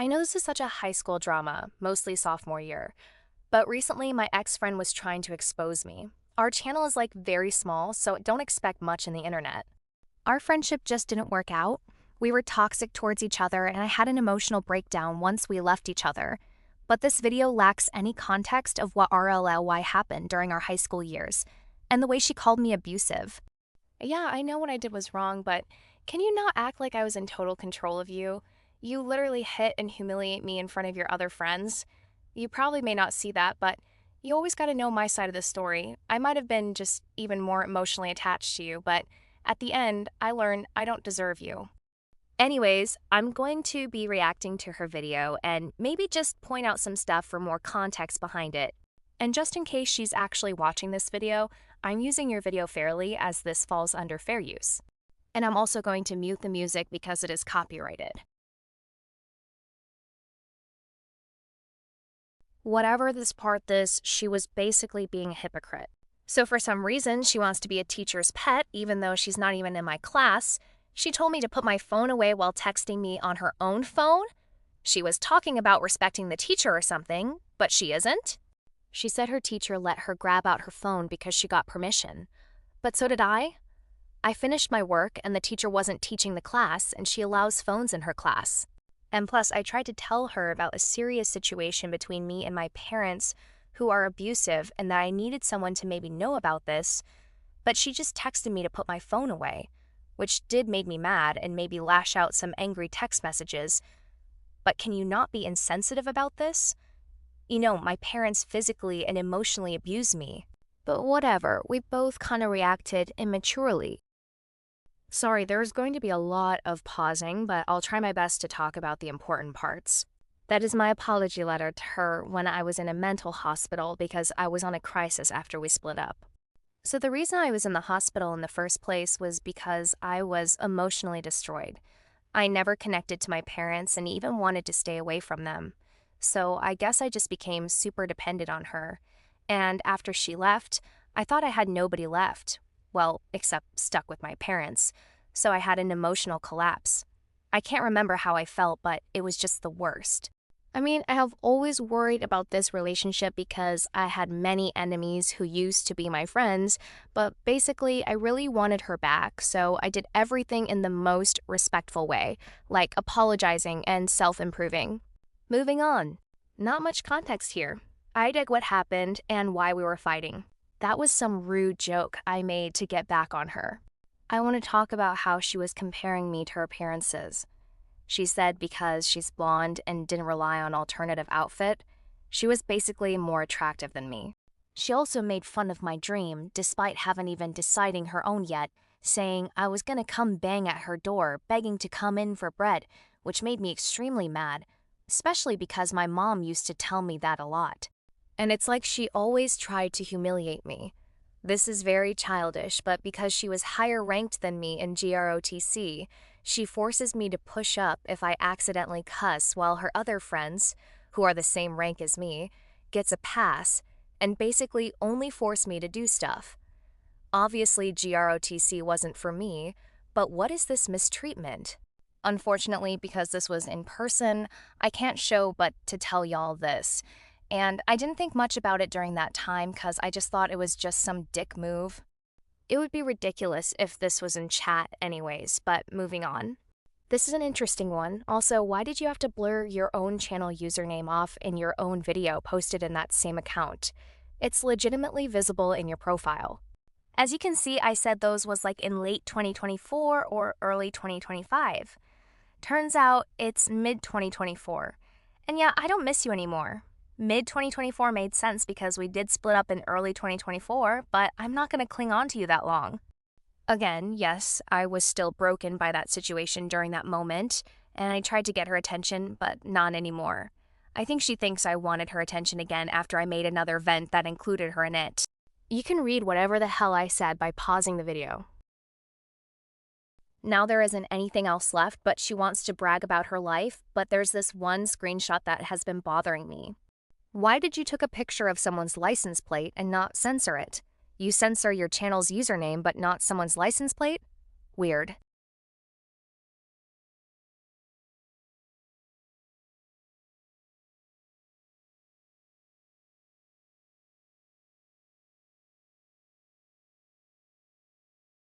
I know this is such a high school drama, mostly sophomore year, but recently my ex-friend was trying to expose me. Our channel is like very small, so don't expect much in the internet. Our friendship just didn't work out. We were toxic towards each other, and I had an emotional breakdown once we left each other. But this video lacks any context of what RLLY happened during our high school years, and the way she called me abusive. Yeah, I know what I did was wrong, but can you not act like I was in total control of you? You literally hit and humiliate me in front of your other friends. You probably may not see that, but you always gotta know my side of the story. I might have been just even more emotionally attached to you, but at the end, I learned I don't deserve you. Anyways, I'm going to be reacting to her video and maybe just point out some stuff for more context behind it. And just in case she's actually watching this video, I'm using your video fairly as this falls under fair use. And I'm also going to mute the music because it is copyrighted. Whatever this part is, she was basically being a hypocrite. So for some reason, she wants to be a teacher's pet even though she's not even in my class. She told me to put my phone away while texting me on her own phone. She was talking about respecting the teacher or something, but she isn't. She said her teacher let her grab out her phone because she got permission. But so did I. I finished my work and the teacher wasn't teaching the class and she allows phones in her class. And plus, I tried to tell her about a serious situation between me and my parents who are abusive and that I needed someone to maybe know about this, but she just texted me to put my phone away, which did make me mad and maybe lash out some angry text messages. But can you not be insensitive about this? You know, my parents physically and emotionally abused me. But whatever, we both kind of reacted immaturely. Sorry, there's going to be a lot of pausing, but I'll try my best to talk about the important parts. That is my apology letter to her when I was in a mental hospital because I was on a crisis after we split up. So the reason I was in the hospital in the first place was because I was emotionally destroyed. I never connected to my parents and even wanted to stay away from them. So I guess I just became super dependent on her. And after she left, I thought I had nobody left. Well, except stuck with my parents. So I had an emotional collapse. I can't remember how I felt, but it was just the worst. I mean, I have always worried about this relationship because I had many enemies who used to be my friends, but basically I really wanted her back, so I did everything in the most respectful way, like apologizing and self-improving. Moving on. Not much context here. I dig what happened and why we were fighting. That was some rude joke I made to get back on her. I want to talk about how she was comparing me to her appearances. She said because she's blonde and didn't rely on alternative outfit, she was basically more attractive than me. She also made fun of my dream, despite haven't even deciding her own yet, saying I was gonna come bang at her door, begging to come in for bread, which made me extremely mad, especially because my mom used to tell me that a lot. And it's like she always tried to humiliate me. This is very childish, but because she was higher ranked than me in GROTC, she forces me to push up if I accidentally cuss while her other friends, who are the same rank as me, gets a pass and basically only force me to do stuff. Obviously, GROTC wasn't for me, but what is this mistreatment? Unfortunately, because this was in person, I can't show but to tell y'all this. And I didn't think much about it during that time because I just thought it was just some dick move. It would be ridiculous if this was in chat anyways, but moving on. This is an interesting one. Also, why did you have to blur your own channel username off in your own video posted in that same account? It's legitimately visible in your profile. As you can see, I said those was like in late 2024 or early 2025. Turns out it's mid-2024. And yeah, I don't miss you anymore. Mid-2024 made sense because we did split up in early 2024, but I'm not going to cling on to you that long. Again, yes, I was still broken by that situation during that moment, and I tried to get her attention, but not anymore. I think she thinks I wanted her attention again after I made another vent that included her in it. You can read whatever the hell I said by pausing the video. Now there isn't anything else left, but she wants to brag about her life, but there's this one screenshot that has been bothering me. Why did you take a picture of someone's license plate and not censor it? You censor your channel's username but not someone's license plate? Weird.